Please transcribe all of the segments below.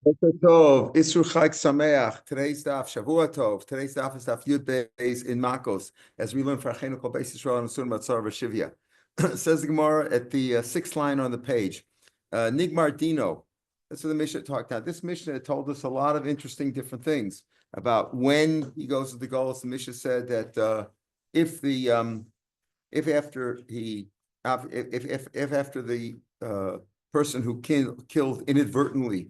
Boker Tov, Isru Chag Sameach. Today's daf, Shavua Tov. Today's daf is daf Yud Beis in Makos, as we learn for Achenu Kol Beis Yisrael and Sun Matzar V'Shivya. Says the Gemara at the sixth line on the page. Nigmar Dino. That's what the Mishnah talked about. This Mishnah told us a lot of interesting different things about when he goes to the Golos. The Mishnah said that if after the person who killed inadvertently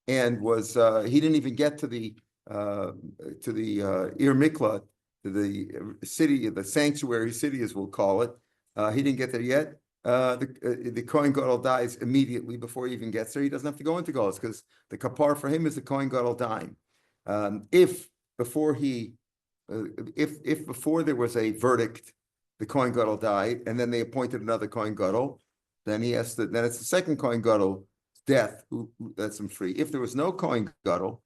and was he didn't even get to the Ir Miklat, to the city, the sanctuary city, as we'll call it. He didn't get there yet. The Kohen Gadol dies immediately before he even gets there. He doesn't have to go into Golos because the kapar for him is the Kohen Gadol dying. If before there was a verdict, the Kohen Gadol died, and then they appointed another Kohen Gadol, then he has to. Then it's the second Kohen Gadol's death who lets him free. If there was no Kohen Gadol,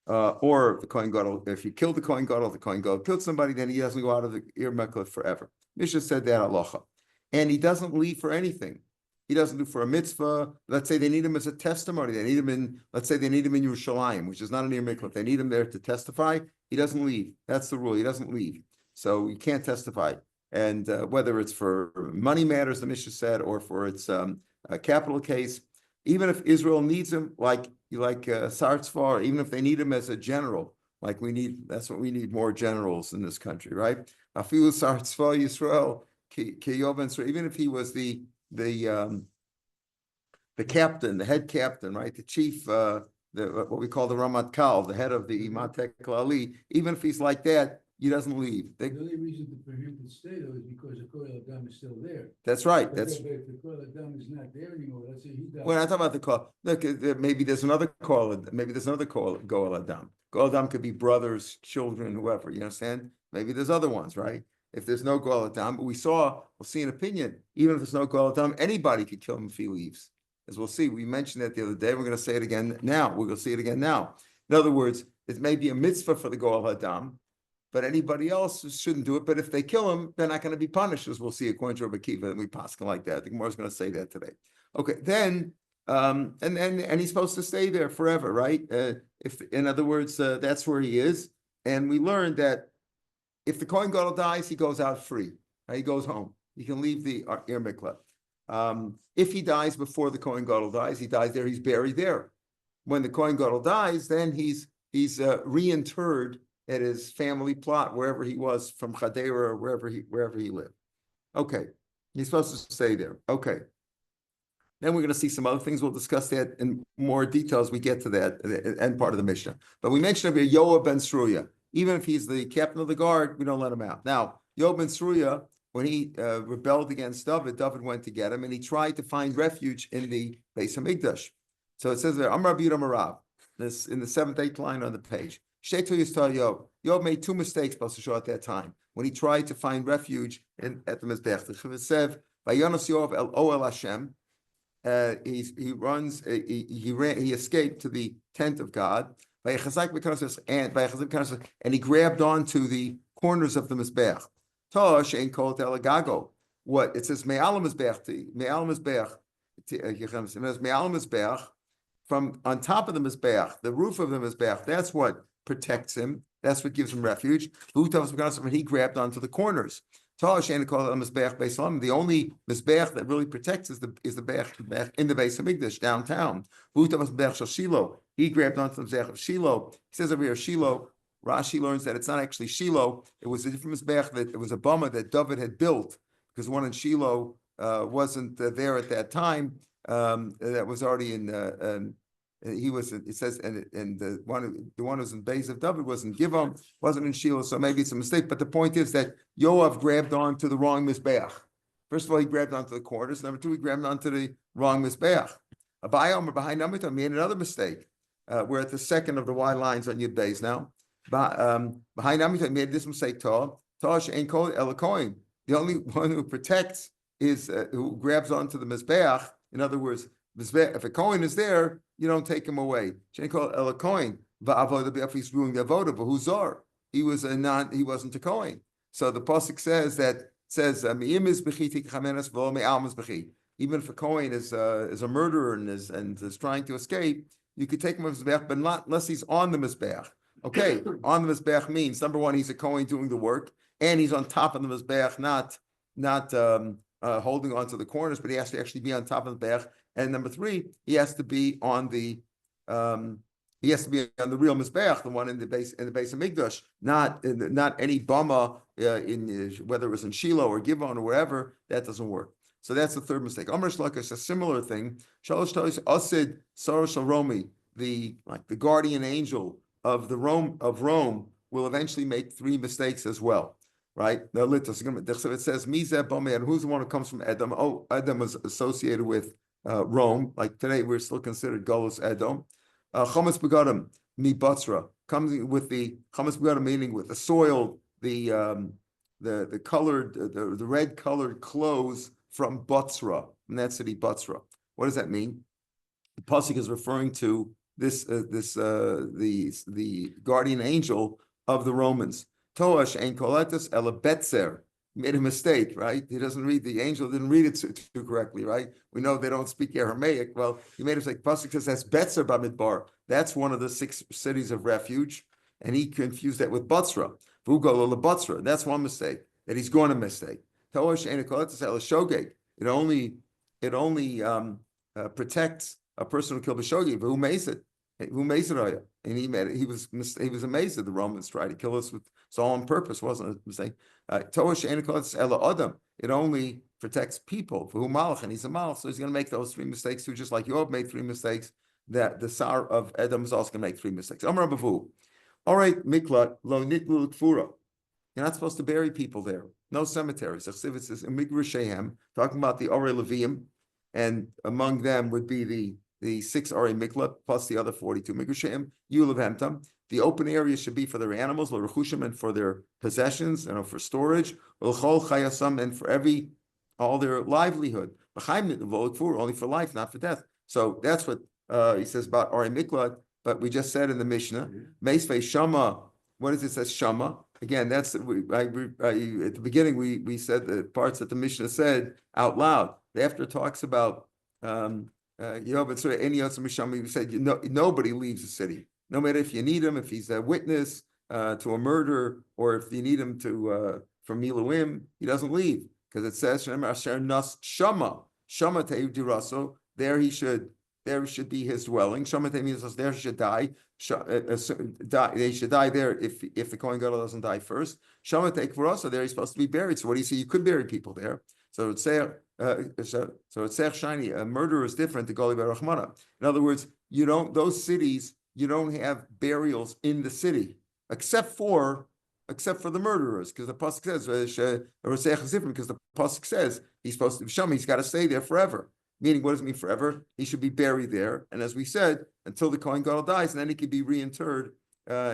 or the Kohen Gadol, if you killed the Kohen Gadol killed somebody, then he doesn't go out of the Ir Miklat forever. Mishnah said that halacha, and he doesn't leave for anything. He doesn't do for a mitzvah. Let's say they need him as a testimony. They need him in. Let's say they need him in Yerushalayim, which is not an Ir Miklat. They need him there to testify. He doesn't leave. That's the rule. He doesn't leave. So you can't testify. And whether it's for money matters, the Mishnah said, or for its a capital case, even if Israel needs him, like Sartzvar, even if they need him as a general, like we need, that's what we need, more generals in this country, right? Afilu Sartzvar Yisrael, even if he was the captain, the head captain, right? The chief, what we call the Ramat Kal, the head of the Imatek Klali, even if he's like that, he doesn't leave. The only reason for him to stay though is because the Kohen Adam is still there. That's right. But if the Kohen Adam is not there anymore, let's say he dies. We're not talking about the Kohen. Look, maybe there's another Kohen. Maybe there's another Goel Adam. Goel Adam could be brothers, children, whoever. You understand? Maybe there's other ones, right? If there's no Goel Adam, but we'll see an opinion. Even if there's no Goel Adam, anybody could kill him if he leaves. As we'll see, we mentioned that the other day. We're going to say it again now. We're going to see it again now. In other words, it may be a mitzvah for the Goel Adam, but anybody else shouldn't do it. But if they kill him, they're not going to be punished, as we'll see according to Rabbi Kiva, and we paskin like that. The Gemara is going to say that today. Okay, then and he's supposed to stay there forever, right? If in other words, that's where he is. And we learned that if the Kohen Gadol dies, he goes out free. Right? He goes home. He can leave the Ir Miklat. If he dies before the Kohen Gadol dies, he dies there. He's buried there. When the Kohen Gadol dies, then he's reinterred at his family plot, wherever he was from Chadera or wherever he lived. Okay, he's supposed to stay there. Okay. Then we're going to see some other things. We'll discuss that in more detail as we get to that end part of the Mishnah. But we mentioned over here Yoav ben Sruya. Even if he's the captain of the guard, we don't let him out. Now, Yoav ben Sruya, when he rebelled against David went to get him, and he tried to find refuge in the Beis Hamikdash. So it says there, Amar B'Yud Amarav, this in the 7th, 8th line on the page. Yoav made two mistakes, Pasuk, at that time when he tried to find refuge at the Mizbech. The said, "Vayonos Yoav el Oel Hashem." He escaped to the tent of God, and he grabbed onto the corners of the Mizbech. Tosh ain't called Elagago. What it says, Me'al Mizbech, from on top of the Mizbech, the roof of the Mizbech, that's what protects him. That's what gives him refuge. And he grabbed onto the corners. The only Mizbech that really protects is the Bech in the Beis Hamikdash downtown. He grabbed onto the Mizbech of Shiloh. He says over here, Shiloh. Rashi learns that it's not actually Shiloh. It was a different Mizbech, that it was a bama that David had built, because the one in Shiloh wasn't there at that time. That was already in. He was. It says, and the one who's in Beis of David was in Givon, wasn't in Shiloh. So maybe it's a mistake. But the point is that Yoav grabbed onto the wrong Mizbeach. First of all, he grabbed onto the corners. Number two, he grabbed onto the wrong Mizbeach. Abayom or behind Namitam made another mistake. We're at the second of the Y lines on Yud Beis now. Behind Namitam made this mistake. Tosh ain't called Elakoin. The only one who protects is who grabs onto the Mizbeach. In other words, if a coin is there, you don't take him away. He was doing the avoda, but who's Zor? He wasn't a coin. So the pasuk says even if a coin is a murderer and is trying to escape, you could take him off the Mizbeach, but not unless he's on the Mizbeach. Okay, on the Mizbeach means, number one, he's a Kohen doing the work, and he's on top of the Mizbeach, not holding on to the corners, but he has to actually be on top of the Mizbeach. And number three, he has to be on the real Mizbeach, the one in the base of Mikdash, not any bama in whether it was in Shiloh or Givon or wherever. That doesn't work. So that's the third mistake. Amr Shlakish, a similar thing. Shalosh Tois Asid Sarosh Romi, the guardian angel of Rome will eventually make three mistakes as well. Right? Now, it says Mizeh Bomer, who's the one who comes from Edom? Oh, Edom is associated with Rome. Like today, we're still considered Golus Edom. Chametz Begadim Mi Batzra comes with the Chametz Begadim, meaning with the soiled, the colored, the red colored clothes from Batzra, and that city Batzra. What does that mean? The pasuk is referring to the guardian angel of the Romans. Toash ein koletus ela betzer. Made a mistake, right? He doesn't read, the angel didn't read it too correctly, right? We know they don't speak Aramaic. Well, he made a mistake. Pasuk says that's Betzer Bamidbar. That's one of the 6 cities of refuge, and he confused that with Batzra. Vugol Batzra. That's one mistake that he's going to mistake. Toash ein koletus ela shogeg. It only protects a person who killed a shogeg, but who makes it? Who makes it? And he was amazed that the Romans tried to kill us with, so on purpose, wasn't a mistake. It only protects people for who malach, and he's a malach, so he's going to make those 3 mistakes too, just like Yob made 3 mistakes. That the Sar of Edom is also going to make 3 mistakes. Amar Bavu. All right, miklat lo nitlu kfura. You're not supposed to bury people there. No cemeteries. It says talking about the Orei Leviim, and among them would be the 6 Orei Miklat plus the other 42 Migrashem, Yulav Hemtam. The open area should be for their animals, and for their possessions, for storage, and for all their livelihood. Only for life, not for death. So that's what he says about Orei Miklat. But we just said in the Mishnah, Meisvei Shama. What does it say? Shama. Again, that's at the beginning we said the parts that the Mishnah said out loud. After it talks about but sort of any other Mishami, we said nobody leaves the city, no matter if you need him, if he's a witness to a murder, or if you need him to for Miluim, he doesn't leave, because it says Shama Diraso, there should be his dwelling. Shama means there he should die. They should die there if the Kohen Gadol doesn't die first. Shama Kvarasa, there he's supposed to be buried. So what do you say? You could bury people there. So it's shiny. A murderer is different to Goli Barachmana. In other words, those cities, you don't have burials in the city, except for the murderers, because the pasuk says because the pasuk says he's supposed to be Shama. He's got to stay there forever. Meaning, what does it mean forever? He should be buried there, and as we said, until the Kohen Gadol dies, and then he could be reinterred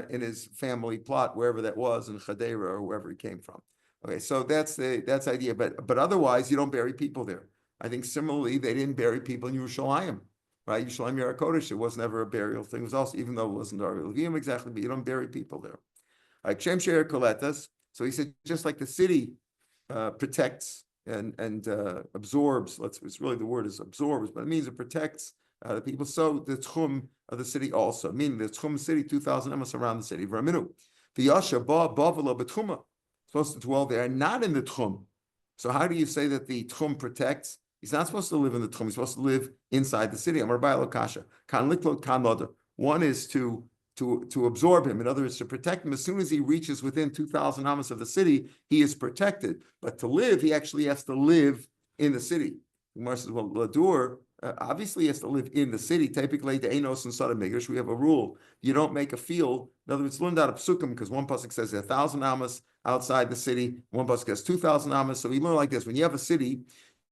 in his family plot, wherever that was, in Chadera or wherever he came from. Okay, so that's the idea. But otherwise, you don't bury people there. I think similarly, they didn't bury people in Yerushalayim, right? Yerushalayim Yer HaKodesh, it was never a burial thing. It was also, even though it wasn't Orei Leviim exactly, but you don't bury people there. Like Shem She'er Koletas. So he said, just like the city protects and absorbs. It's really, the word is absorbs, but it means it protects the people. So the tchum of the city also, meaning the tchum city, 2,000 amos around the city. V'raminu v'yasha ba bavalo b'tchuma, supposed to dwell there, and not in the tchum. So how do you say that the tchum protects? He's not supposed to live in the tchum. He's supposed to live inside the city. Amar Ba'al Kasha kan liklot kan loder. One is to absorb him. In other words, to protect him. As soon as he reaches within 2,000 amos of the city, he is protected. But to live, he actually has to live in the city. Gemara says, well, Ladur, obviously he has to live in the city. Typically, the Enos and Sada Migrash, we have a rule. You don't make a field. In other words, learned out of Psukim, because one pasuk says 1,000 amos outside the city. One pasuk says 2,000 amos. So we learn like this. When you have a city,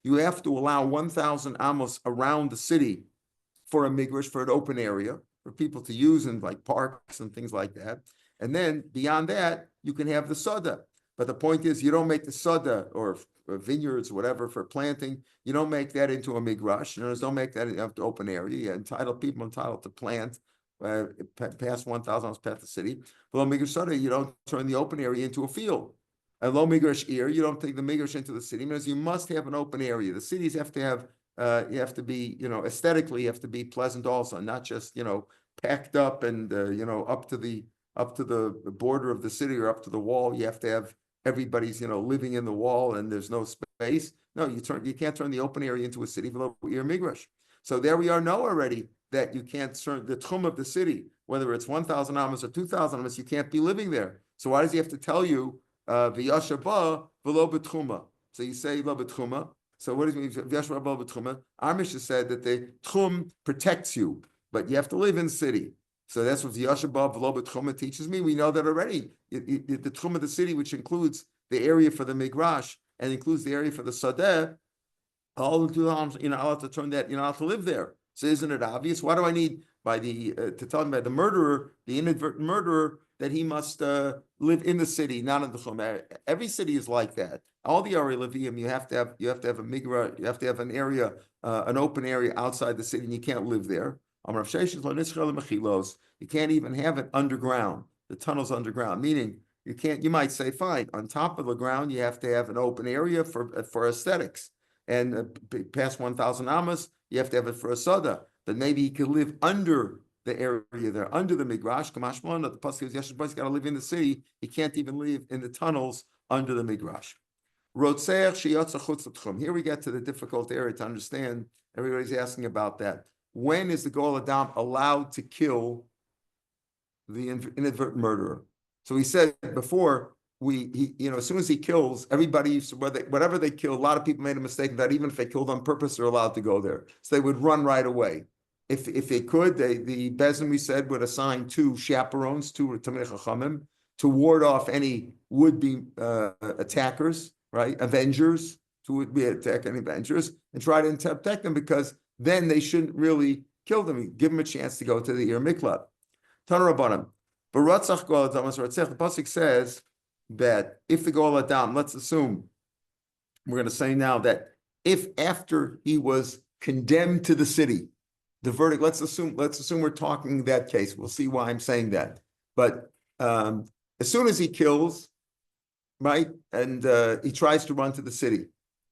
you have to allow 1,000 amos around the city for a migrash, for an open area, for people to use in like parks and things like that. And then beyond that, you can have the soda. But the point is, you don't make the soda or vineyards, or whatever, for planting. You don't make that into a migrash. You know, don't make that into an open area. People entitled to plant past 1,000 past the city. But migrash soda, you don't turn the open area into a field. And low migrash ear, you don't take the migrash into the city, because you must have an open area. The cities have to have you have to be, aesthetically, you have to be pleasant also, not just, packed up and, up to the border of the city or up to the wall. You have to have everybody's, living in the wall and there's no space. No, you can't turn the open area into a city below your migrash. So there we know already that you can't turn the tchum of the city, whether it's 1,000 amas or 2,000 amas, you can't be living there. So why does he have to tell you v'yashaba v'lo b'tchuma? So you say lo b'tchuma. So what does it mean v'yashaba v'lo b'tchuma? Our Mishnah said that the tchum protects you, but you have to live in the city. So that's what v'yashaba v'lo b'tchuma teaches me. We know that already. The tchum of the city, which includes the area for the migrash and includes the area for the sadeh, all the 2 arms, you're not allowed to turn that, you're not allowed to live there. So isn't it obvious? Why do I need to tell him by the murderer, the inadvertent murderer, that he must live in the city, not in the chum? Every city is like that. All the area levium, you have to have a migra, you have to have an area, an open area outside the city, and you can't live there. You can't even have it underground. The tunnel's underground, meaning you might say, fine, on top of the ground, you have to have an open area for aesthetics. And past 1,000 amas, you have to have it for a sada. But maybe he could live under the area there, under the migrash. Kamash Malon, the pasuk is Yeshua got to live in the city. He can't even live in the tunnels under the migrash. Here we get to the difficult area to understand. Everybody's asking about that. When is the Goel Adam allowed to kill the inadvertent murderer? So he said before, as soon as he kills, everybody, whatever they kill, a lot of people made a mistake that even if they killed on purpose, they're allowed to go there. So they would run right away. If they could, the Bezin, we said, would assign 2 chaperones, 2 Tamei Chachamim, to ward off any would-be attackers, right? Avengers, to would-be attack any avengers, and try to protect them, because then they shouldn't really kill them. Give them a chance to go to the Ir Miklat. Tana Rabbanim. The pasuk says that if the Goel Adam, let's assume, we're going to say now that if after he was condemned to the city, the verdict, let's assume we're talking that case. We'll see why I'm saying that. But as soon as he kills, right, and he tries to run to the city,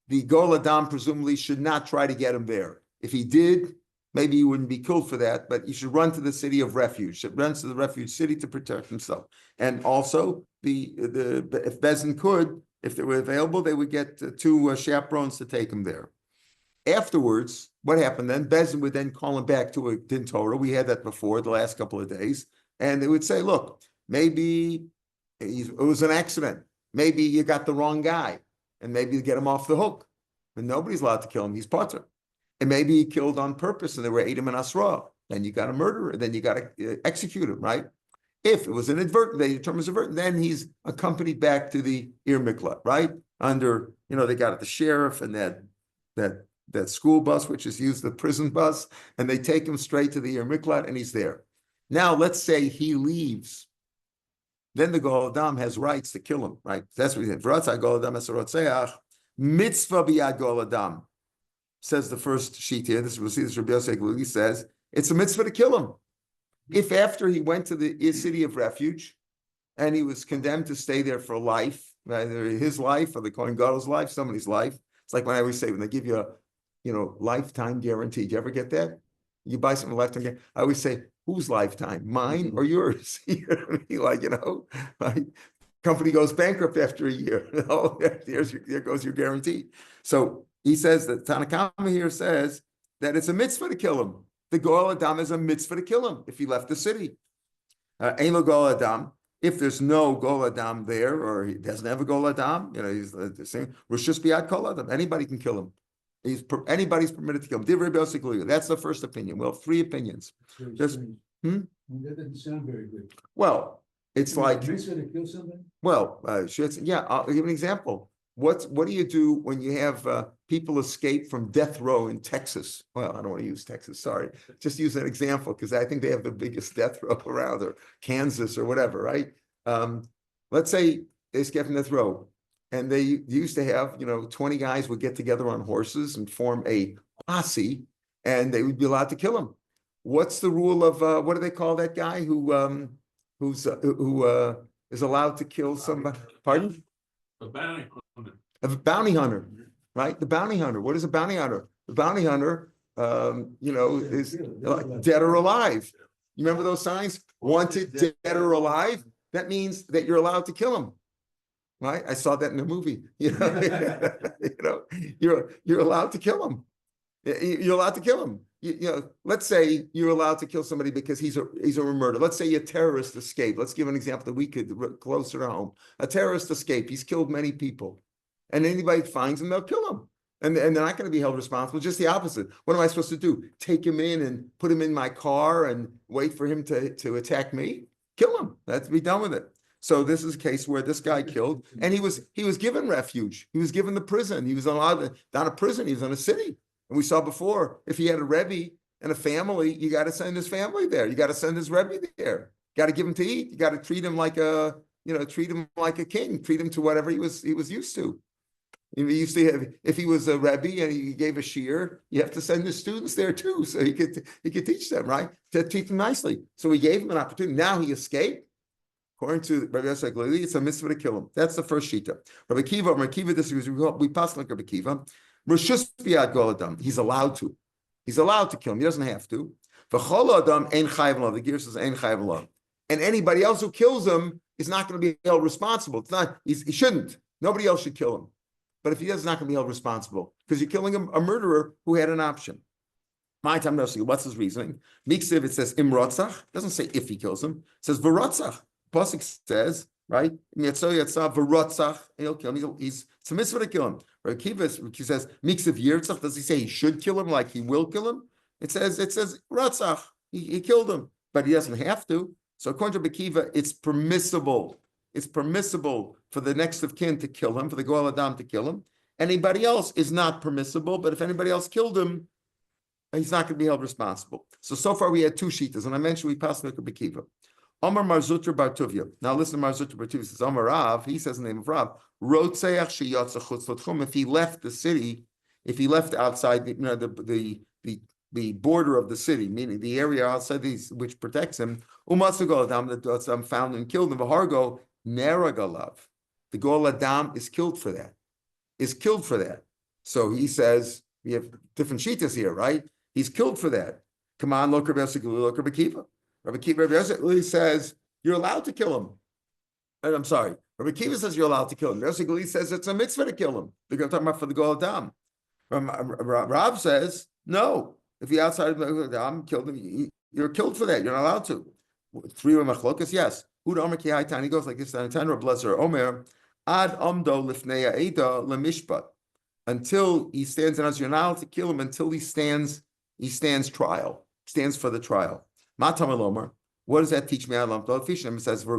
the Goel Adam presumably should not try to get him there. If he did, maybe he wouldn't be killed for that, but he should run to the city of refuge. Should run to the refuge city to protect himself. And also, if Bezin could, if they were available, they would get 2 chaperones to take him there. Afterwards, what happened then? Bezin would then call him back to a din Torah. We had that before the last couple of days, and they would say, "Look, maybe it was an accident. Maybe you got the wrong guy, and maybe you get him off the hook. But nobody's allowed to kill him. He's potter. And maybe he killed on purpose, and there were Edom and Asra. Then you got a murderer. Then you got to execute him, right? If it was inadvertent, they determine inadvertent, then he's accompanied back to the Ir Miklat, right? Under, they got the sheriff and that school bus, which is used the prison bus, and they take him straight to the Ir Miklat, and he's there. Now, let's say he leaves. Then the Goel Adam has rights to kill him, right? That's what he said. V'ratzah Goel Adam esarotzeach, mitzvah biyad Goel Adam. Says the first sheet here, we'll see this Rabbi Yosef Glili says, it's a mitzvah to kill him. If after he went to the city of refuge and he was condemned to stay there for life, either his life or the Kohen Gadol's life, somebody's life. It's like when I always say, when they give you a lifetime guarantee. Do you ever get that? You buy something lifetime guarantee. I always say, whose lifetime? Mine or yours? You know what I mean? Right? Company goes bankrupt after a year. There goes your guarantee. So he says that Tanakama here says that it's a mitzvah to kill him. The Goel Adam is a mitzvah to kill him if he left the city. Ein lo Goel Adam. If there's no Goel Adam there, or he doesn't have a Goel Adam, he's saying Rishus biyad kol adam. Anybody can kill him. Anybody's permitted to kill him. Divrei B'Yosef. That's the first opinion. Well, 3 opinions. That doesn't sound very good. Well, it's like mitzvah to kill somebody? Well, I'll give an example. What do you do when you have people escape from death row in Texas? Well, I don't want to use Texas, sorry. Just use an example, because I think they have the biggest death row around, or Kansas or whatever, right? Let's say they escape from death row, and they used to have, 20 guys would get together on horses and form a posse, and they would be allowed to kill them. What's the rule of, what do they call that guy who is allowed to kill somebody? Pardon? A bounty hunter. A bounty hunter, right? The bounty hunter. What is a bounty hunter? The bounty hunter, is dead or alive. You remember those signs? Wanted, dead or alive? That means that you're allowed to kill him. Right? I saw that in the movie. You're allowed to kill him. You're allowed to kill him. Let's say you're allowed to kill somebody because he's a murderer. Let's say a terrorist escaped. Let's give an example that we could closer to home. A terrorist escaped. He's killed many people, and anybody finds him, they'll kill him, and they're not going to be held responsible. Just the opposite. What am I supposed to do? Take him in and put him in my car and wait for him to attack me? Kill him. Let's be done with it. So this is a case where this guy killed, and he was given refuge. He was given the prison. He was allowed not a prison. He was in a city. And we saw before, if he had a Rebbe and a family, you got to send his family there. You got to send his Rebbe there. You got to give him to eat. You got to treat him like a king. Treat him to whatever he was used to. He used to have, if he was a Rebbe and he gave a Shiur, you have to send his students there too, so he could teach them, right? To treat them nicely. So he gave him an opportunity. Now he escaped. According to Rabbi Yosef, it's a mitzvah to kill him. That's the first shita. Rabbi Kiva disagrees. We pass like Rabbi Kiva. He's allowed to. He's allowed to kill him. He doesn't have to. The gear says and anybody else who kills him is not going to be held responsible. It's not. He shouldn't. Nobody else should kill him. But if he does, not going to be held responsible because you're killing a murderer who had an option. My time no see. What's his reasoning? Miksiv, it says imrotzach. It doesn't say if he kills him. It says v'rotzach. Pasuk says, right? V'rotzach. He'll kill him. It's a mitzvah to kill him. Right? Kiva says miksiv yirtzach. Does he say he should kill him like he will kill him? It says rotzach. He killed him, but he doesn't have to. So according to Bekiva, it's permissible. It's permissible for the next of kin to kill him, for the Goel Adam to kill him. Anybody else is not permissible, but if anybody else killed him, he's not going to be held responsible. So far we had two shitas, and I mentioned we passed Mikra Bekiva. Omar Marzutra Bar Tuvia. Now listen to Marzutra Bar Tuvia. Says Omar Rav, he says in the name of Rav, Rotzeach sheyatza chutz l'tchum. If he left the city, if he left outside the border of the city, meaning the area outside these which protects him, umatzu Goel Adam that found and killed him, v'hargo neragalav. The Goel Adam is killed for that. Is killed for that. So he says we have different shitas here, right? He's killed for that. Come on, look Rabbi Kiva. Rabbi Kiva says you're allowed to kill him. And I'm sorry. Rabbi Kiva says you're allowed to kill him. Rabbi says it's a mitzvah to kill him. Because I'm talking about for the Goel Adam. Rav says no. If he outside of the Goel Adam killed him, you're killed for that. You're not allowed to. Three machlokas, yes. Uda Omer Ki He goes like this. Blazer Omer Ad Omdo Lifnei Eida LeMishpat. Until he stands, and you're not allowed to kill him until he stands trial. Stands for the trial. Matam Elomer. What does that teach me? It says the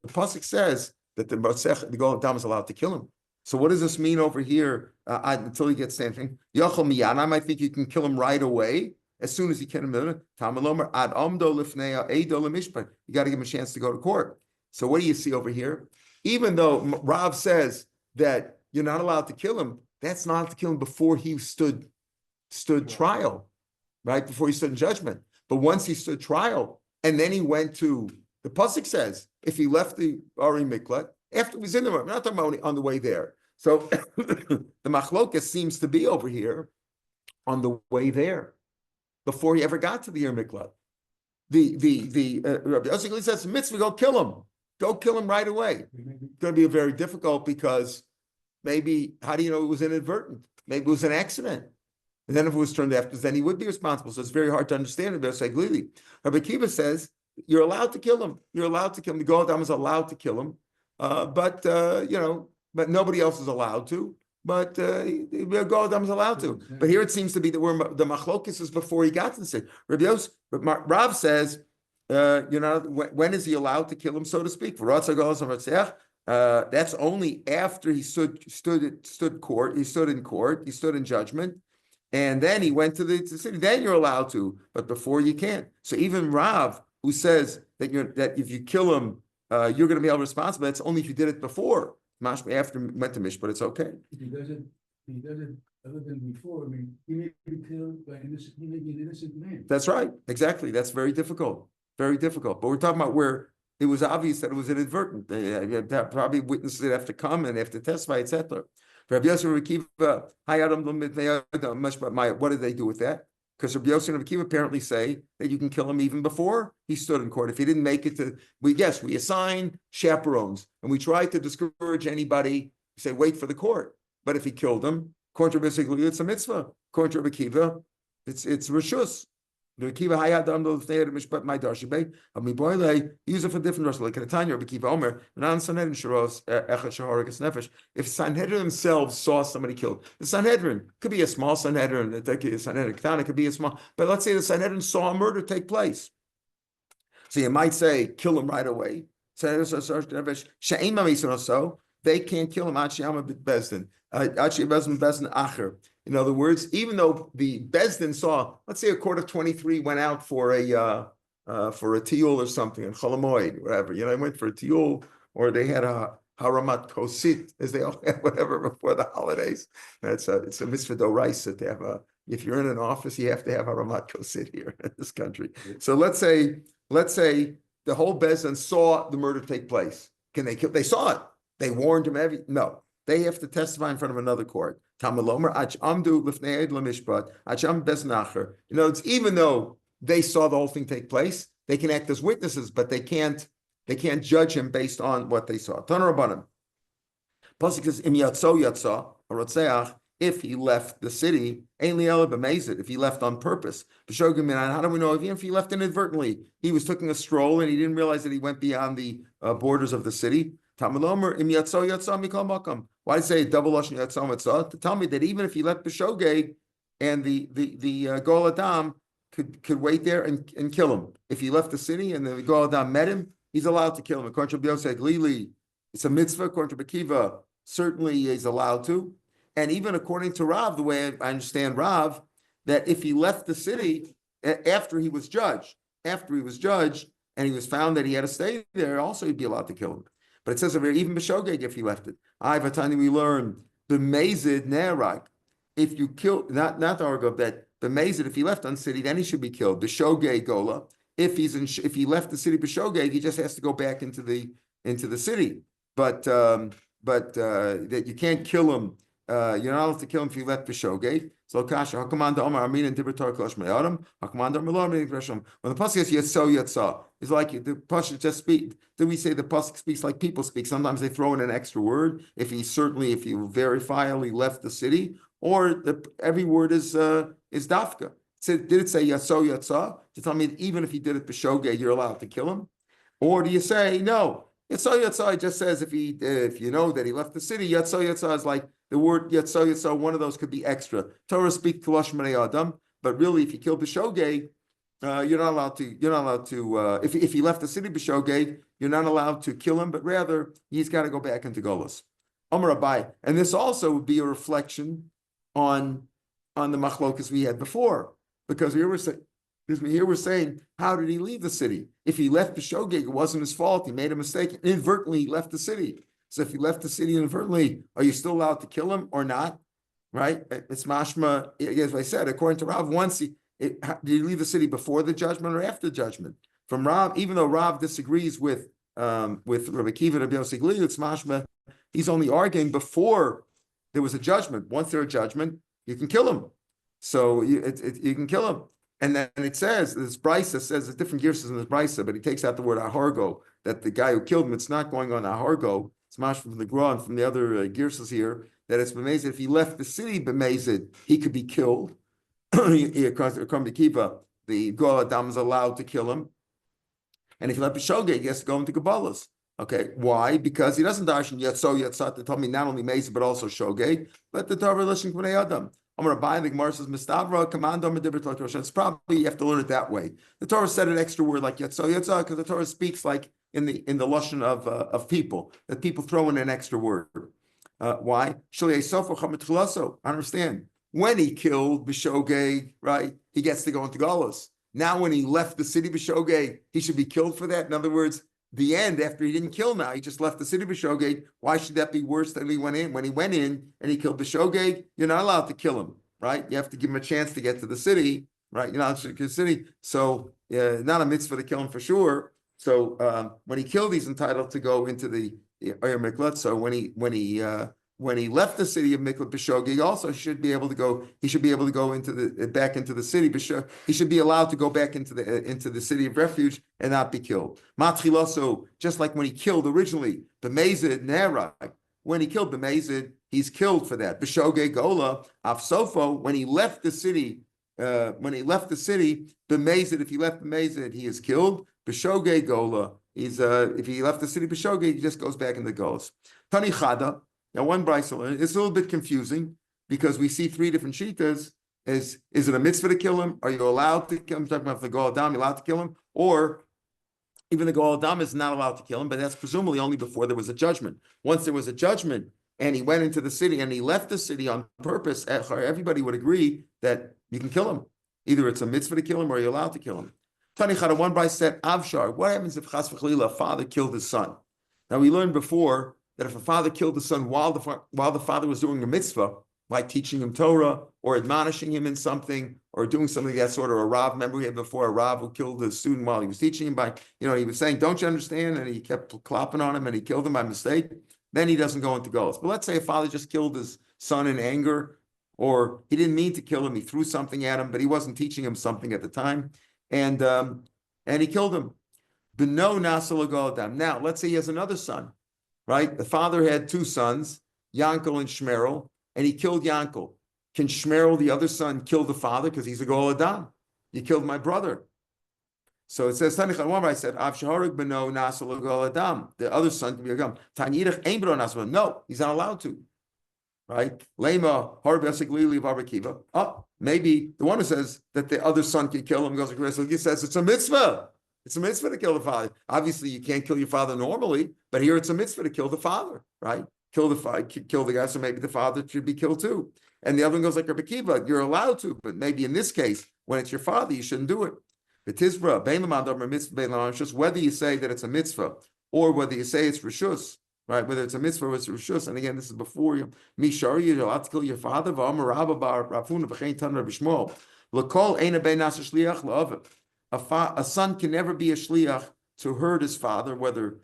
pasuk says that the Goel Adam is allowed to kill him. So what does this mean over here? Until he gets standing, Yachol Miyanam. I think you can kill him right away as soon as he can. Tam Elomer Ad Omdo Lifnei Eida LeMishpat. You got to give him a chance to go to court. So what do you see over here? Even though Rav says that you're not allowed to kill him, that's not to kill him before he stood trial, right? Before he stood in judgment. But once he stood trial, and then he went to, the pasuk says, if he left the Ari Miklat, after he was in the room, we're not talking about on the way there. So the machlokas seems to be over here on the way there, before he ever got to the Ari Miklat. Rabbi Yosef says, mitzvah, go kill him. Go kill him right away. It's going to be very difficult because maybe, how do you know it was inadvertent? Maybe it was an accident. And then if it was turned after, then he would be responsible. So it's very hard to understand it. Rabbi Kiva says, you're allowed to kill him. You're allowed to kill him. The Goel Adam is allowed to kill him. But nobody else is allowed to. But the Goel Adam is allowed to. But here it seems to be that the machlokis is before he got to the city. Rav says, when is he allowed to kill him, so to speak? That's only after he stood in court, he stood in judgment, and then he went to the city. Then you're allowed to, but before you can't. So even Rav, who says that if you kill him, you're going to be held responsible. That's only if you did it before. After went to Mish, but it's okay. If he does it other than before. I mean, he may be killed by he may be an innocent man. That's right. Exactly. That's very difficult. Very difficult. But we're talking about where it was obvious that it was inadvertent. Probably witnesses have to come and have to testify, etc. Rabbi Yosef and Akiva, what did they do with that? Because Rabbi Yosef and Akiva apparently say that you can kill him even before he stood in court. If he didn't make it to, we assign chaperones and we try to discourage anybody, say, wait for the court. But if he killed him, according to Rabbi Yosef, it's a mitzvah. According to Rabbi Akiva, it's reshus. Use it for different rules. Like Tanya, Rabbi Akiva Omer, if Sanhedrin themselves saw somebody killed, the Sanhedrin could be a small Sanhedrin, Sanhedrin could be a small, but let's say the Sanhedrin saw a murder take place. So you might say, kill him right away. They can't kill him. In other words, even though the Bezdin saw, let's say a court of 23 went out for a tiyul or something, and cholamoid, whatever, they went for a tiyul, or they had a haramat kosit, as they all have, whatever, before the holidays. It's a mitzvah d'oraisa to have if you're in an office, you have to have haramat kosit here in this country. So let's say the whole Bezdin saw the murder take place. Can they kill? They saw it. They warned him. No. They have to testify in front of another court. Even though they saw the whole thing take place, they can act as witnesses, but they can't judge him based on what they saw. If he left the city, if he left on purpose. How do we know? Even if he left inadvertently, he was taking a stroll and he didn't realize that he went beyond the borders of the city. Why did I say double lashon yatzah mitzvah? To tell me that even if he left b'shogeg and the Gol Adam could wait there and kill him. If he left the city and the Gol Adam met him, he's allowed to kill him. According to Rabbi Yosef, it's a mitzvah. According to Akiva, certainly he's allowed to. And even according to Rav, the way I understand Rav, that if he left the city after he was judged, and he was found that he had to stay there, also he'd be allowed to kill him. But it says over here, even b'shogeg if he left it. We learn the mazid nerag. If you kill, not the argo, that the mazid, if he left on city, then he should be killed. B'shogeg gola. If he left the city b'shogeg, he just has to go back into the city. But that you can't kill him. You're not allowed to kill him if he left b'shogeg. So kasha hakamanda omar amin and dibrator klosh me'adam hakamanda omar when the pasuk says yatsa, it's like the pasuk just speak. Do we say the pasuk speaks like people speak? Sometimes they throw in an extra word. If he verifiably left the city, or every word is dafka. Did it say yatsa to tell me that even if he did it b'shogeg, you're allowed to kill him, or do you say no? Yatsa just says if you know that he left the city, yatsa is like the word yatsa, one of those could be extra. Torah speak klosh menei adam, but really, if you kill b'shogeg, you're not allowed to. If he left the city b'shogeg, you're not allowed to kill him, but rather he's got to go back into Golos. Amar Abai, and this also would be a reflection on the machlokas we had before, because here we're saying, how did he leave the city? If he left b'shogeg, it wasn't his fault. He made a mistake. Inadvertently, he left the city. So if he left the city inadvertently, are you still allowed to kill him or not? Right? It's mashma, as I said, according to Rav, did he leave the city before the judgment or after the judgment? From Rav, even though Rav disagrees with Rabbi Akiva and Rabbi Yosef, it's mashma, he's only arguing before there was a judgment. Once there's a judgment, you can kill him. So you can kill him. And then it says, this Brisa says, there's different gears in this Brisa, but he takes out the word ahargo, that the guy who killed him, it's not going on ahargo. It's mashma from the Gra and from the other gears here, that it's b'mezid. If he left the city b'mezid, he could be killed. According to Kiva, the Gol Adam is allowed to kill him. And if he left b'shogeg, he has to go into Kabbalahs. Okay, why? Because he doesn't darshan yatzah to tell me not only mezid, but also shogeg. Let the Torah listen to Adam. I'm going to buy the Gemara says Mistavra commando medibrat Torah. It's probably you have to learn it that way. The Torah said an extra word like yatzah because the Torah speaks like in the lashon of people, that people throw in an extra word. Why? I understand. When he killed b'shogeg, right? He gets to go into Galus. Now, when he left the city b'shogeg, he should be killed for that. In other words, the end after he didn't kill. Now he just left the city b'shogeg. Why should that be worse than he went in? When he went in and he killed b'shogeg, you're not allowed to kill him, right? You have to give him a chance to get to the city, right? You're not allowed to kill the city, so not a mitzvah to kill him for sure. So when he killed, he's entitled to go into the Oyer Miklat. So when when he left the city of Miklat B'shogeg, also should be able to go. He should be able to go back into the city. He should be allowed to go back into the city of refuge and not be killed. Matchiloso, just like when he killed originally B'mezid Nerag. When he killed B'mezid, he's killed for that. B'shogeg Gola Afsofo, when he left the city. B'mezid, if he left B'mezid, he is killed. B'shogeg Gola. If he left the city B'shogeg, he just goes back in the Golas. Tani Chada. Now, one brisa, it's a little bit confusing because we see three different shitas. Is it a mitzvah to kill him? Are you allowed to kill him? I'm talking about the Goel Adam, you're allowed to kill him? Or even the Goel Adam is not allowed to kill him, but that's presumably only before there was a judgment. Once there was a judgment and he went into the city and he left the city on purpose, everybody would agree that you can kill him. Either it's a mitzvah to kill him or you're allowed to kill him. Tani Chada, one brisa said, Avshar, what happens if Chas v'Chalila, a father killed his son? Now, we learned before that if a father killed the son while the father was doing a mitzvah, like teaching him Torah or admonishing him in something or doing something of that sort, or a Rav, remember we had before a Rav who killed a student while he was teaching him he was saying, don't you understand? And he kept clapping on him and he killed him by mistake. Then he doesn't go into goals. But let's say a father just killed his son in anger, or he didn't mean to kill him. He threw something at him, but he wasn't teaching him something at the time. And he killed him. B'no nasal adam. Now, let's say he has another son. Right? The father had two sons, Yankel and Shmerel, and he killed Yankel. Can Shmerel, the other son, kill the father because he's a Goel Adam? You killed my brother. So it says, I said, Av Shaharag Beno Nasal Goel Adam. The other son can be a Gam. Tanirach Ein Beno Nasal. No, he's not allowed to. Right? Lema Harb Yaseglili Barbakiva. Oh, maybe the one who says that the other son can kill him goes to Chris. He says it's a mitzvah. It's a mitzvah to kill the father. Obviously, you can't kill your father normally, but here it's a mitzvah to kill the father, right? Kill the guy, so maybe the father should be killed too. And the other one goes like Rabbi Kiva, you're allowed to, but maybe in this case, when it's your father, you shouldn't do it. Whether you say that it's a mitzvah or whether you say it's rishus, right? Whether it's a mitzvah or it's rishus, and again, this is before you. Mishari, you're allowed to kill your father. A son can never be a shliach to hurt his father, whether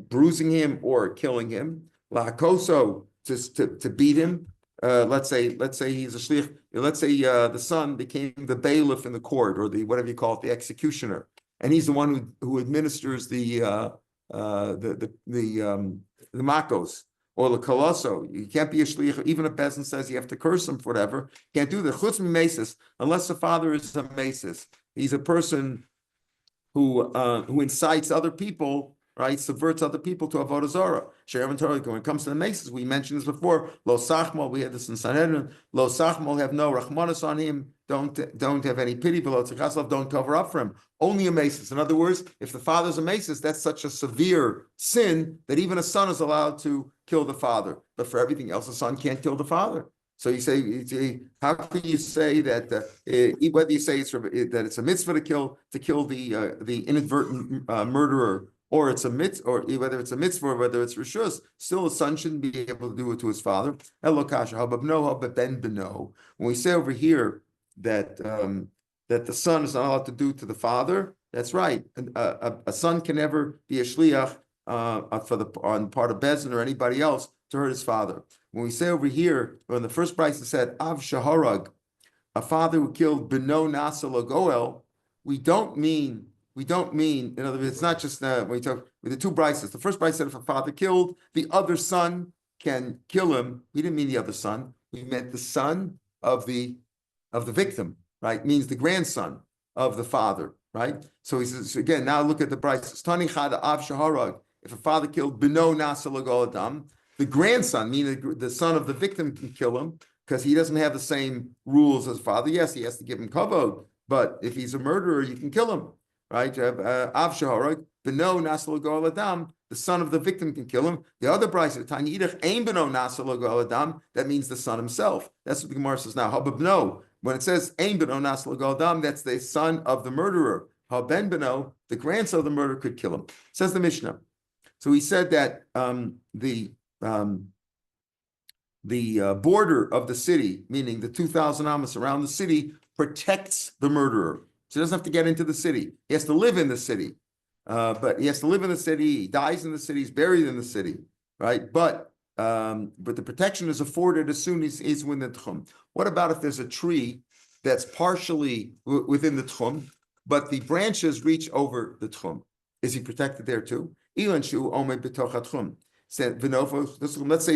bruising him or killing him. La'akoso, to beat him. Let's say he's a shliach. Let's say the son became the bailiff in the court, or the whatever you call it, the executioner, and he's the one who administers the makos. Or the koloso, you can't be a shliach. Even if Bezin says you have to curse him for whatever, can't do that. Chutz mimesis, unless the father is a mesis. He's a person who incites other people, right? Subverts other people to avodah zarah. When it comes to the mesis, we mentioned this before. Lo sachmal, we had this in Sanhedrin. Lo sachmal, have no rachmanis on him. Don't have any pity. Below tzichaslav, don't cover up for him. Only a mesis. In other words, if the father's a mesis, that's such a severe sin that even a son is allowed to kill the father. But for everything else, a son can't kill the father. So you say, how can you say that whether you say that it's a mitzvah to kill the inadvertent murderer, or it's a mitzvah, or whether it's a mitzvah or whether it's rishus, still a son shouldn't be able to do it to his father. When we say over here that the son is not allowed to do to the father, that's right. A son can never be a shliach on part of Bezin or anybody else to hurt his father. When we say over here, when the first price said Av Shaharag, a father who killed Beno Nasal Goel, we don't mean, in other words, it's not just when we talk with the two brises. The first brice said if a father killed, the other son can kill him. We didn't mean the other son. We meant the son of the victim, right? Means the grandson of the father, right? So he says, again, now look at the brices. Tani Chada Av Shaharag. If a father killed Beno Nasal Goel Adam, the grandson, meaning the son of the victim, can kill him because he doesn't have the same rules as father. Yes, he has to give him kavod, but if he's a murderer, you can kill him, right? Av Shaharag, Beno Nasal Goel Adam, the son of the victim can kill him. The other brisa, Tanidach Ein Beno Nasal Goel Adam, that means the son himself. That's what the Gemara says now. Hababno, when it says Ein Beno Nasal Goel Adam, that's the son of the murderer. Haben Beno, the grandson of the murderer, could kill him. Says the Mishnah. So he said that the border of the city, meaning the 2,000 amos around the city, protects the murderer. So he doesn't have to get into the city. He has to live in the city. But he has to live in the city. He dies in the city. He's buried in the city, right? But but the protection is afforded as soon as he's within the tchum. What about if there's a tree that's partially within the tchum, but the branches reach over the tchum? Is he protected there too? Let's say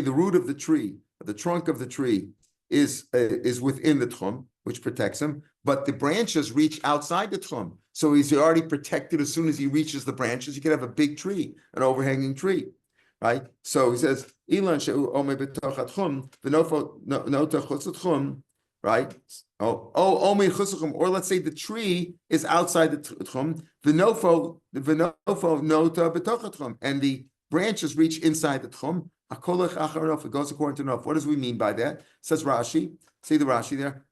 the root of the tree, the trunk of the tree is within the tchum, which protects him, but the branches reach outside the tchum. So he's already protected as soon as he reaches the branches. You could have a big tree, an overhanging tree, right? So he says, right? Or let's say the tree is outside the tchum, and the branches reach inside the tchum. It goes according to Nof. What does we mean by that? Says Rashi. See the Rashi there.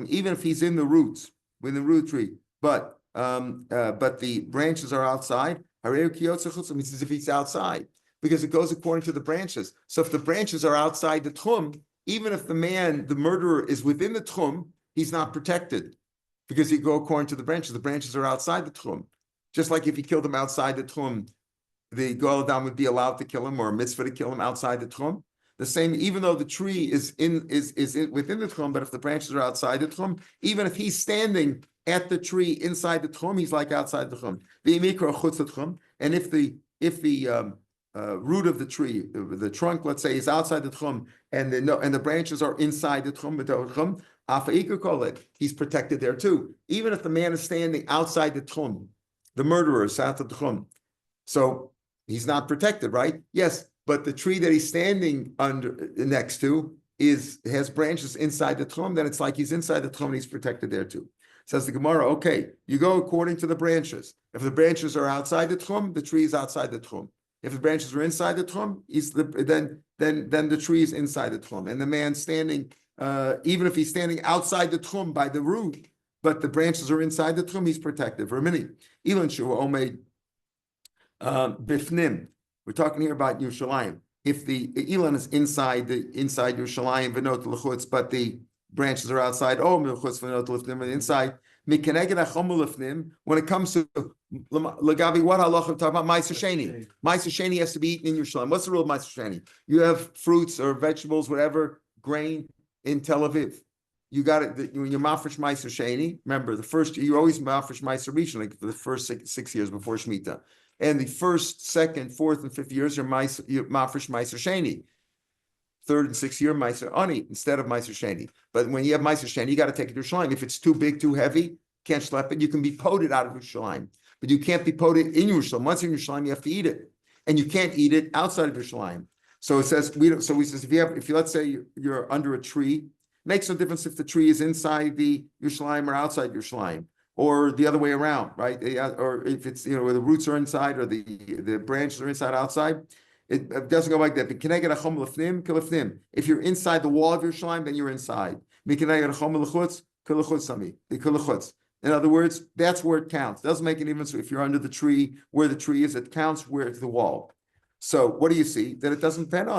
Even if he's in the roots, with the root tree, but the branches are outside. It means as if he's outside, because it goes according to the branches. So if the branches are outside the tchum, even if the murderer, is within the tchum, he's not protected, because he go according to the branches. The branches are outside the tchum. Just like if he killed him outside the tchum, the Goel Adam would be allowed to kill him, or a mitzvah to kill him outside the tchum. The same, even though the tree is within the tchum, but if the branches are outside the tchum, even if he's standing at the tree inside the tchum, he's like outside the tchum. And if the root of the tree, the trunk, let's say, is outside the tchum, and the branches are inside the tchum, he's protected there too. Even if the man is standing outside the tchum, the murderer is out of the tchum, so he's not protected, right? Yes, but the tree that he's standing next to has branches inside the tchum. Then it's like he's inside the tchum and he's protected there too. Says the Gemara, okay, you go according to the branches. If the branches are outside the tchum, the tree is outside the tchum. If the branches are inside the tchum, then the tree is inside the tchum. And the man standing, even if he's standing outside the tchum by the root, but the branches are inside the tchum, he's protected. For a minute, Ilan Shua Omei Bifnim. We're talking here about Yerushalayim. If the Ilan is inside Yerushalayim, Venot L'chutz, but the branches are outside, inside. When it comes to Lagavi, what halacha talk about Ma'aser Sheni? Ma'aser Sheni has to be eaten in Yerushalayim. What's the rule of Ma'aser Sheni? You have fruits or vegetables, whatever, grain in Tel Aviv. You got it when you're mafresh Ma'aser Sheni. Remember, the first you always mafresh Ma'aser Rishon, like for the first six years before Shemitah, and the first, second, fourth, and fifth years you're mafresh Ma'aser Sheni. Third and sixth year, Meiser Ani instead of Meiser Sheni. But when you have Meiser Sheni, you got to take it to Yerushalayim. If it's too big, too heavy, can't schlep it, you can be poted out of Yerushalayim. But you can't be poted in Yerushalayim. Once in Yerushalayim, you have to eat it. And you can't eat it outside of Yerushalayim. So it says, he says, if you let's say you're under a tree, makes no difference if the tree is inside the Yerushalayim or outside Yerushalayim, or the other way around, right? Or if it's, where the roots are inside or the branches are inside, outside. It doesn't go like that. If you're inside the wall of Yerushalayim, then you're inside. In other words, that's where it counts. It doesn't make any difference if you're under the tree, where the tree is, it counts where it's the wall. So what do you see? That it doesn't depend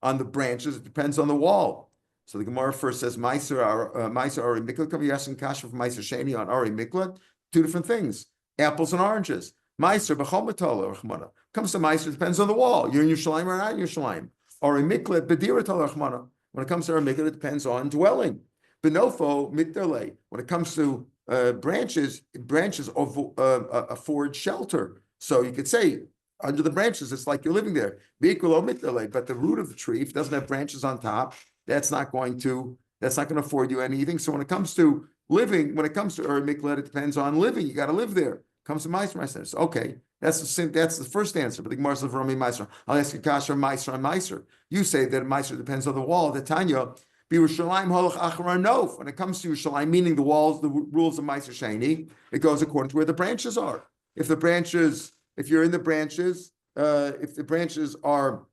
on the branches, it depends on the wall. So the Gemara first says, Meiser Ari Miklat, come you asking Kasha from Meiser Sheni on Ari Miklat, two different things, apples and oranges. Meiser b'chol Rachmana. Comes to Meiser, depends on the wall. You're in Yerushalayim or not in Yerushalayim. Or a miklat b'dira Rachmana. When it comes to a miklat, it depends on dwelling. Benofo mikdale. When it comes to branches afford shelter. So you could say under the branches, it's like you're living there. But the root of the tree, if it doesn't have branches on top, that's not going to afford you anything. So when it comes to living, when it comes to miklat, it depends on living. You got to live there. Comes to Meiser. Okay, that's the first answer. But the Gemara says, Meiser. I'll ask you, Kasha, Meiser on Meiser. You say that Meiser depends on the wall. The Tanya, Yerushalayim holach achar nof. When it comes to Yerushalayim, meaning the walls, the rules of Meiser Sheni, it goes according to where the branches are. If you're in the branches, if the branches are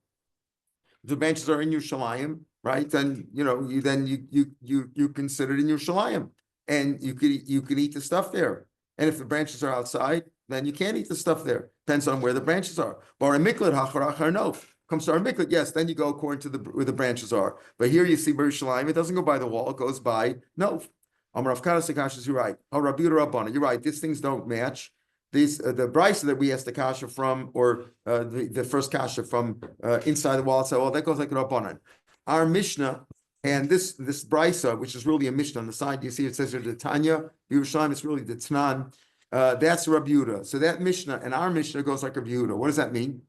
in Yerushalayim, right? Then you consider it in Yerushalayim, and you could eat the stuff there. And if the branches are outside, then you can't eat the stuff there. Depends on where the branches are. But our miklat hachar achar nof. Comes to our miklat, yes, then you go according to where the branches are. But here you see Yerushalayim, it doesn't go by the wall, it goes by nof. Amar Rav Kana Sekash is you're right. You're right, these things don't match. these the brisa that we asked the kasha from, or the first kasha from inside the wall. So, well, that goes like a rabbanan. Our Mishnah and this brisa, which is really a Mishnah on the side, you see it says here the Tanya Yerushalayim. It's really the Tanan. That's Rabbi Yehuda. So that Mishnah and our Mishnah goes like Rabbi Yehuda. What does that mean?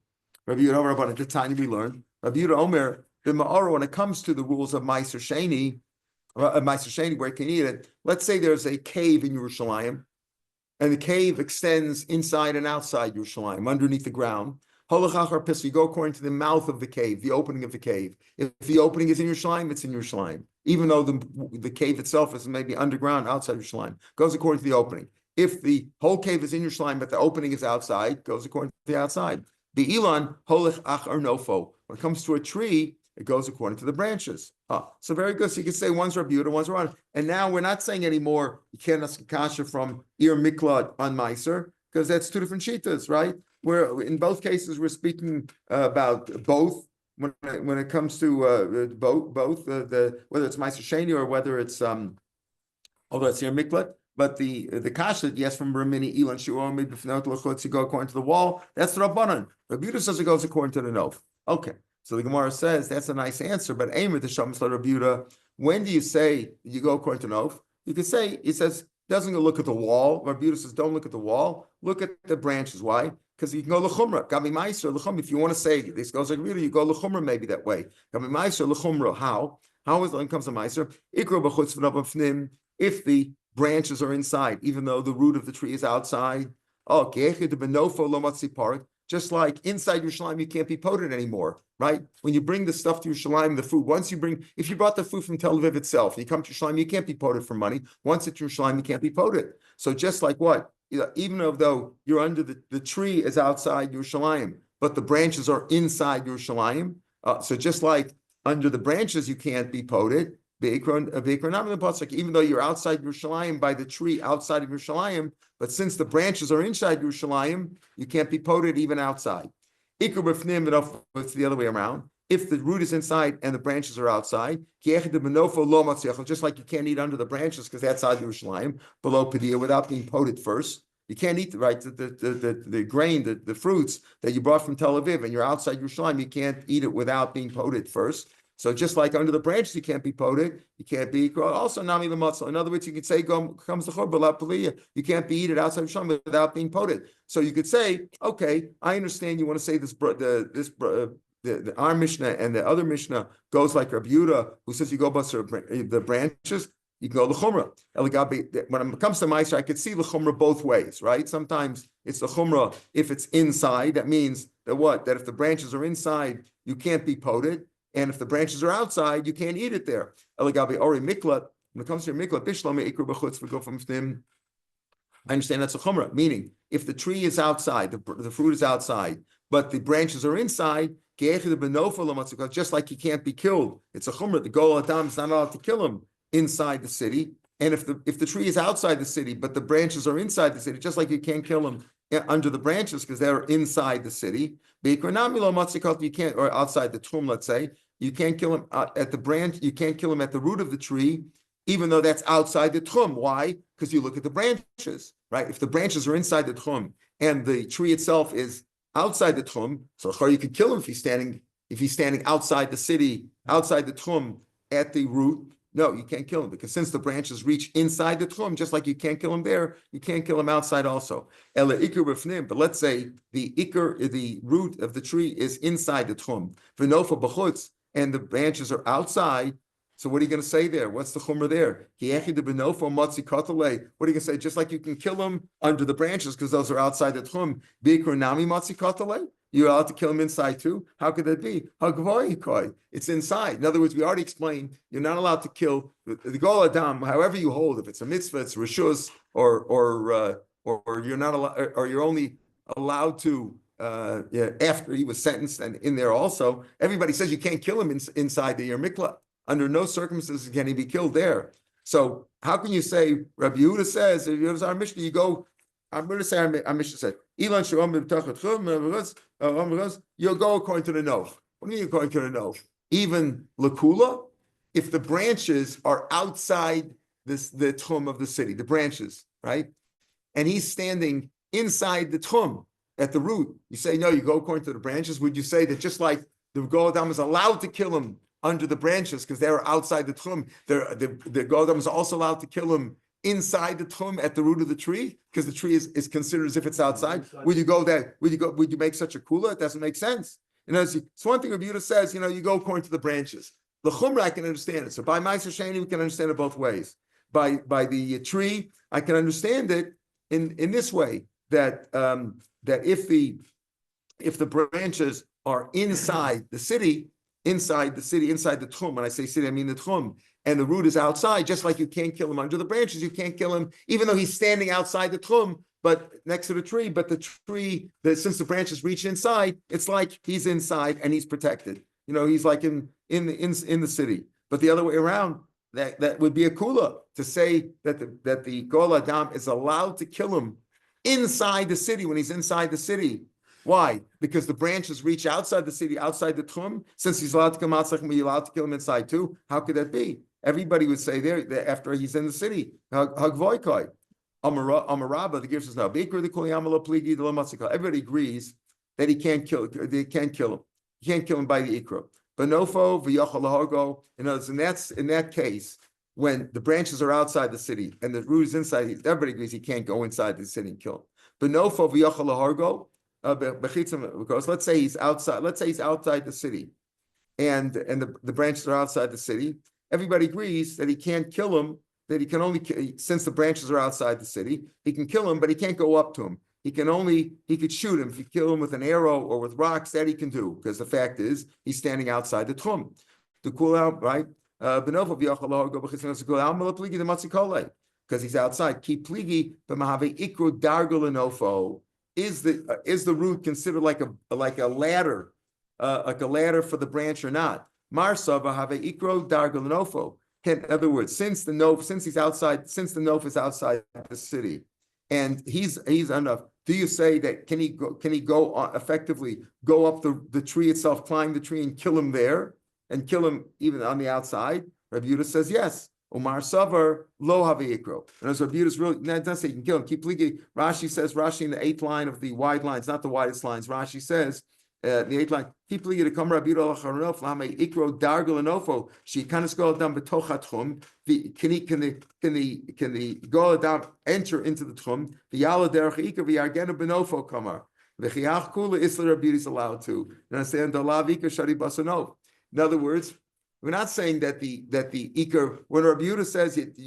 Rabbi Yehuda Rabbanan. The Tanya we learned. Rabbi Yehuda Omer the Ma'ara, when it comes to the rules of Meiser Sheni, where you can eat it. Let's say there's a cave in Yerushalayim, and the cave extends inside and outside Yerushalayim, underneath the ground. You go according to the mouth of the cave, the opening of the cave. If the opening is in Yerushalayim, it's in Yerushalayim. Even though the cave itself is maybe underground outside Yerushalayim, goes according to the opening. If the whole cave is in Yerushalayim, but the opening is outside, goes according to the outside. The Ilan, holech ach ar nofo. When it comes to a tree, it goes according to the branches. So very good. So you can say one's Rabbi Yehuda, one's Rabbanan. And now we're not saying anymore, you can't ask a kasha from Ir Miklad on Meiser, because that's two different shitas, right? Where in both cases, we're speaking about both. When it comes to both whether it's Meiser Sheni or whether it's although it's Ir Miklad. But the kasha, yes, from Ramini, Ilan, Shiur, Bifnot, Lachutz, you go according to the wall. That's the Rabbanan. Rabbi Yehuda says it goes according to the Nov. Okay. So the Gemara says that's a nice answer, but Aimer the Shams Rabbi Yehuda, when do you say you go according to Nov? You can say, he says, doesn't go look at the wall. Rabbi Yehuda says, don't look at the wall, look at the branches. Why? Because you can go l'chumra, Gabi Meiser, l'chumra. If you want to say this goes like really, you go l'chumra maybe that way. Gabi Meiser, l'chumra. How? How is when it comes to Meiser? Ikro b'chutz v'navafnim. If the branches are inside, even though the root of the tree is outside. Oh, just like inside Yerushalayim, you can't be potent anymore, right? When you bring the stuff to Yerushalayim, the food, if you brought the food from Tel Aviv itself, and you come to Yerushalayim, you can't be potent for money. Once it's Yerushalayim, you can't be potent. So just like what? Even though you're under the tree is outside Yerushalayim, but the branches are inside Yerushalayim. So just like under the branches, you can't be potent. Even though you're outside Yerushalayim by the tree outside of Yerushalayim, but since the branches are inside Yerushalayim, you can't be potent even outside. It's the other way around. If the root is inside and the branches are outside, just like you can't eat under the branches because that's outside Yerushalayim, below Padiyah, without being potent first. You can't eat the grain, the fruits that you brought from Tel Aviv, and you're outside Yerushalayim, you can't eat it without being potent first. So just like under the branches, you can't be potent, you can't be also nami l'matzah. In other words, you could say comes the chor, you can't be eaten outside of Shem without being potent. So you could say, okay, I understand you want to say the our Mishnah and the other Mishnah goes like Rabbi Yehuda, who says you go bust the branches. You can go l'chumra. When it comes to Meiser, I could see l'chumra both ways, right? Sometimes it's l'chumra if it's inside. That means that what? That if the branches are inside, you can't be potent. And if the branches are outside, you can't eat it there. When it comes to miklat, I understand that's a chumrah, meaning if the tree is outside, the fruit is outside, but the branches are inside, just like he can't be killed. It's a chumrah. The Goel Adam is not allowed to kill him inside the city. And if the tree is outside the city, but the branches are inside the city, just like you can't kill him under the branches because they're inside the city. You can't, or outside the tomb, let's say, you can't kill him at the branch. You can't kill him at the root of the tree, even though that's outside the tchum. Why? Because you look at the branches, right? If the branches are inside the tchum and the tree itself is outside the tchum, so you could kill him if he's standing outside the city, outside the tchum at the root. No, you can't kill him because since the branches reach inside the tchum, just like you can't kill him there, you can't kill him outside also. But let's say the root of the tree is inside the tchum, and the branches are outside. So what are you going to say there? What's the chumrah there? What are you going to say? Just like you can kill him under the branches because those are outside the tchum. You're allowed to kill him inside too? How could that be? It's inside. In other words, we already explained you're not allowed to kill the Goel Adam, however you hold. If it's a mitzvah, it's rishus, or you're not allowed, or you're only allowed to after he was sentenced and in there also. Everybody says you can't kill him inside the Yer Mikla. Under no circumstances can he be killed there. So how can you say Rabbi Yehuda says if it's our Mishnah, you go? I'm going to say our Mishnah said Ilan you'll go according to the Nov. What do you mean according to the Nov? Even Lakula, if the branches are outside the tchum of the city, the branches, right? And he's standing inside the tchum, at the root. You say, no, you go according to the branches. Would you say that just like the Goel Adam is allowed to kill him under the branches because they're outside the tchum, the Goel Adam is also allowed to kill him inside the tchum at the root of the tree because the tree is considered as if it's outside? Would you go there? Would you make such a kula? It doesn't make sense. It's one thing Rabbi Yehuda says, you go according to the branches. The chumrah, I can understand it. So by Ma'aser Sheni, we can understand it both ways. By the tree, I can understand it in this way, that if the branches are inside the tchum, when I say city, I mean the tchum, and the root is outside, just like you can't kill him under the branches, you can't kill him, even though he's standing outside the tchum, but next to the tree, but the tree, since the branches reach inside, it's like he's inside and he's protected. He's like in the city. But the other way around, that would be a kula to say that the Goel Adam is allowed to kill him inside the city when he's inside the city. Why? Because the branches reach outside the city, outside the tchum. Since he's allowed to come outside, he's allowed to kill him inside too. How could that be? Everybody would say there that after he's in the city. Hagvoikoi. Amarabba, the gift says no. Everybody agrees that he can't kill him. You can't kill him by the ikra. Benofo v'yachal lahargo. In other words, in that case, when the branches are outside the city and the root is inside, everybody agrees he can't go inside the city and kill him. Benofo v'yachal lahargo. Because let's say he's outside the city, and the branches are outside the city. Everybody agrees that he can't kill him. That he can only, since the branches are outside the city, he can kill him, but he can't go up to him. He could shoot him. If you kill him with an arrow or with rocks, that he can do, because the fact is he's standing outside the tchum. To cool out, right? Because he's outside. Keep pligi b'mahave ikru dargul enofo. Is the root considered like a ladder, for the branch or not? Marsa v'have ikru dargul enofo. In other words, since the nof is outside the city, and he's enough. Do you say that can he go effectively go up the tree itself, climb the tree and kill him there, and kill him even on the outside? Rav Yehuda says yes. Umar Savar lo havayikro. And as Rav Yehuda's really that doesn't say you can kill him. Keep leaking. Rashi in the 8th line of the wide lines, not the widest lines. Rashi says. The 8th line. Keep leaking to come Rav Yehuda lachanof lame ikro dargul enofo. She kind of go down betochat chum. Can the Goel Adam enter into the tchum? The yala derech ikra v'yargenu benofo kamar. V'chiach kula isla Rav Yehuda is allowed to. And I say and the lav ikra shari basanov. In other words, we're not saying that the ikar, when Rabbi Yehuda says that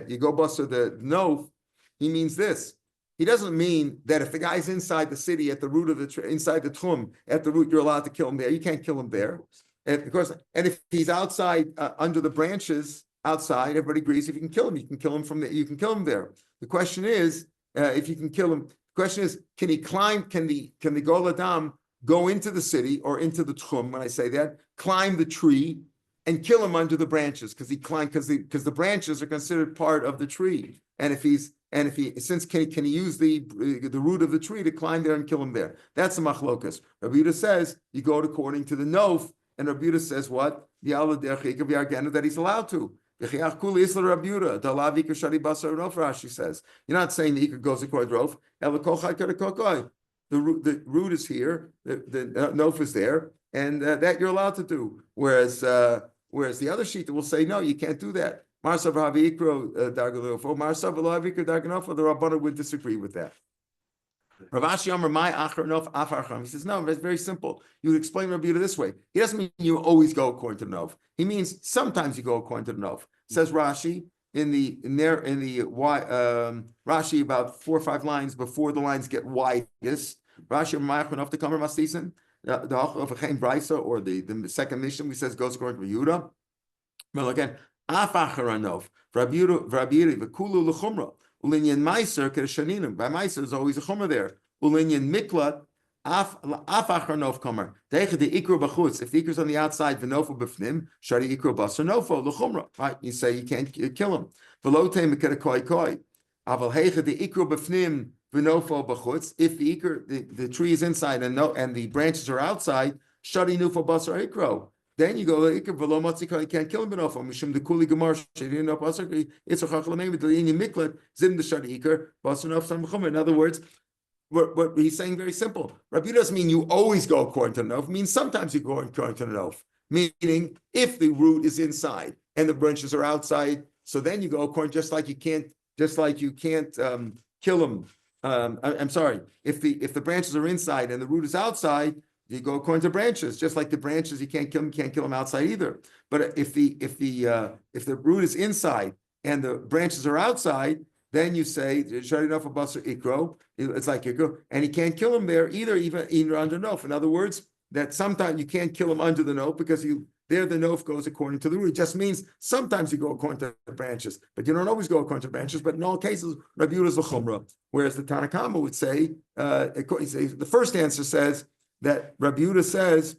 you go buster the nov, he means this. He doesn't mean that if the guy's inside the city at the root of the inside the tchum at the root, you're allowed to kill him there. You can't kill him there, and if he's outside under the branches outside, everybody agrees if you can kill him, you can kill him from there. You can kill him there. The question is if you can kill him. The question is, can he climb? Can the Goel Adam go into the city or into the tchum? When I say that, climb the tree and kill him under the branches because the branches are considered part of the tree. And if he can he use the root of the tree to climb there and kill him there? That's the machlokas. Rabbi Yehuda says you go according to the nof, and Rabbi Yehuda says what? That he's allowed to. Rashi says you're not saying the ikar goes according to rof. The root is here, the nof is there, and that you're allowed to do. Whereas the other sheet will say no, you can't do that. The Rabbana would disagree with that. Rav Ashi Amar my achar nof afar cham. He says no, that's very simple. You would explain Rabbi Yehuda this way. He doesn't mean you always go according to the nof. He means sometimes you go according to the nof. Says Rashi in the Rashi about 4 or 5 lines before the lines get widest. Rashi my achar nof to come mastisin. The of a brisa or the second mission we says goes according to Yehuda. Well again, afachar anof Rabbi Yehuda v'kulu l'chumra. Ulinyan Meiser Kedeshaninim. By Meiser, there's always a chumrah there. Ulinyan Miklat, Afachar Nof Kamer. Deicha the Ikru Bachutz. If the Ikru's on the outside, V'nofo B'fnim, Shari Ikru Basar Nofo, L'chumrah. Right? You say you can't kill him. V'lote Mekeda Koi Koi. Aval Heicha the Ikru B'fnim, V'nofo B'chutz. If the Ikru, the tree is inside and the branches are outside, Shari Nufo Basar Ikru. then you go, you can't kill him enough. Mishum the kuli gemar shedin up asar. It's a chachamim with the inyan miklat zim the shadiker basanov sam b'chomer. In other words, what he's saying very simple. Rabbi doesn't mean you always go according to the nof. It means sometimes you go according to the nof. Meaning, if the root is inside and the branches are outside, so then you go according, just like you can't kill them. I'm sorry. If the branches are inside and the root is outside, you go according to branches. Just like the branches, you can't kill them outside either. But if the root is inside and the branches are outside, then you say it's like ikro, and you can't kill him there either, even under nof. In other words, that sometimes you can't kill him under the nof because the nof goes according to the root. It just means sometimes you go according to the branches, but you don't always go according to the branches. But in all cases, Rabbi Yehuda is the chumrah. Whereas the Tanna Kama would say, the first answer says that Rabbi Yehuda says,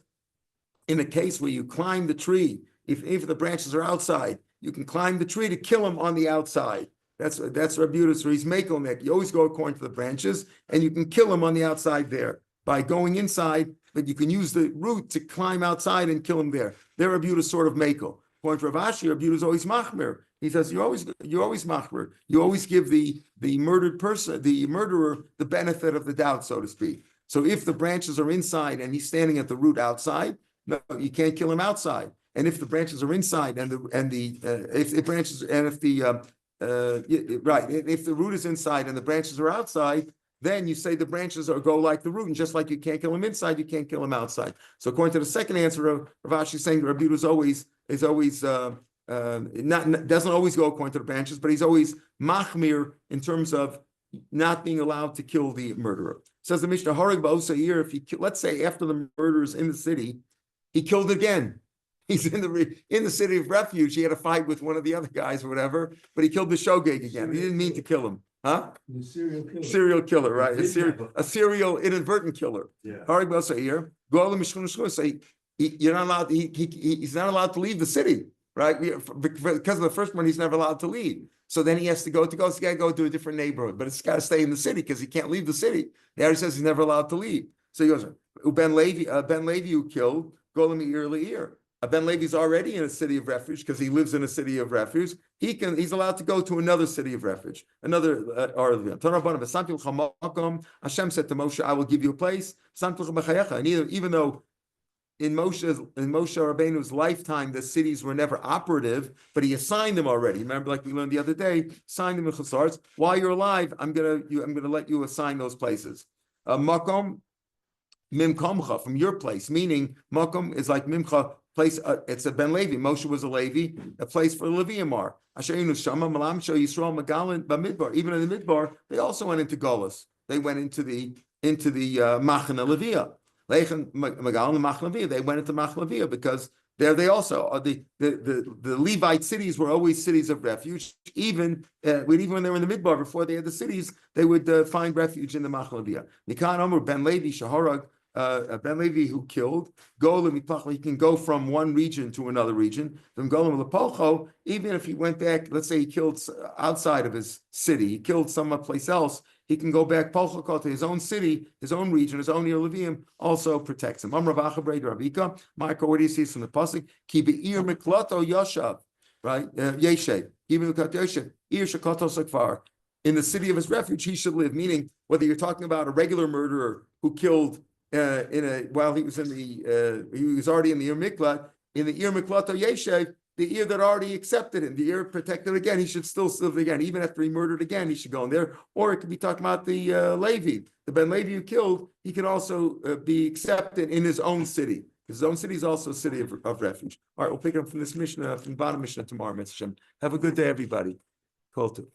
in a case where you climb the tree, if the branches are outside, you can climb the tree to kill him on the outside. That's Rabbi Yehuda. So he's makelnek. You always go according to the branches, and you can kill him on the outside there by going inside. But you can use the root to climb outside and kill him there. There, Rabbi Yehuda is sort of makel. Point for Rav Ashi, Rabbi Yehuda is always machmir. He says you always machmir. You always give the murdered person, the murderer, the benefit of the doubt, so to speak. So if the branches are inside and he's standing at the root outside, no, you can't kill him outside. And if the branches are inside if the root is inside and the branches are outside, then you say the branches go like the root, and just like you can't kill him inside, you can't kill him outside. So according to the second answer of Rav Ashi, saying Rabbi Yehuda doesn't always go according to the branches, but he's always machmir in terms of not being allowed to kill the murderer. Says the Mishnah, Harag ba'osa if let's say after the murder is in the city, he killed again. He's in the city of refuge. He had a fight with one of the other guys or whatever, but he killed the shogeg again. He didn't mean to kill him. Huh? The serial killer. Serial killer, right? A serial inadvertent killer. Yeah. Say you're not allowed. He's not allowed to leave the city, right? Because of the first one, he's never allowed to leave. So then he has to go to a different neighborhood, but it's got to stay in the city because he can't leave the city. There he says he's never allowed to leave. So he goes, Ben Levi who killed Golem ear. Ben Levi's already in a city of refuge because he lives in a city of refuge. He's allowed to go to another city of refuge, another Hashem said to Moshe, I will give you a place. And even though in Moshe Rabbeinu's lifetime the cities were never operative, but he assigned them already. Remember, like we learned the other day, signed them in chasarts. While you're alive, I'm gonna let you assign those places. Makom mimkomcha, from your place, meaning makom is like mimcha. Place, it's a Ben Levi. Moshe was a Levi, a place for Leviamar. Even in the Midbar, they also went into Golas. They went into the Machana Levia. They went into Machana Levia because there they also the Levite cities were always cities of refuge. Even when they were in the Midbar, before they had the cities, they would find refuge in the Machana Levia. Nikan Omer Ben Levi Shaharag. Ben Levi who killed Golem, he can go from one region to another region. From Golem Lepolcho, even if he went back, let's say he killed outside of his city, he killed someplace else, he can go back Polcho to his own city, his own region, his own Levium also protects him. Ravika, Marco, what do you see from the pasuk? Ki be'ir miklato yashav, right? Yeshe, even Yeshe, Ir shakato sakfar. In the city of his refuge, he should live. Meaning, whether you're talking about a regular murderer who killed while he was he was already in the Ir Miklat, in the Ir Miklato Yeshev, the Ir that already accepted him, the Ir protected again, he should still live again. Even after he murdered again, he should go in there. Or it could be talking about the Levi, the Ben Levi who killed, he can also be accepted in his own city. His own city is also a city of refuge. All right, we'll pick up from this Mishnah, from bottom Mishnah tomorrow, Mitzvah. Have a good day, everybody. Kol Tov.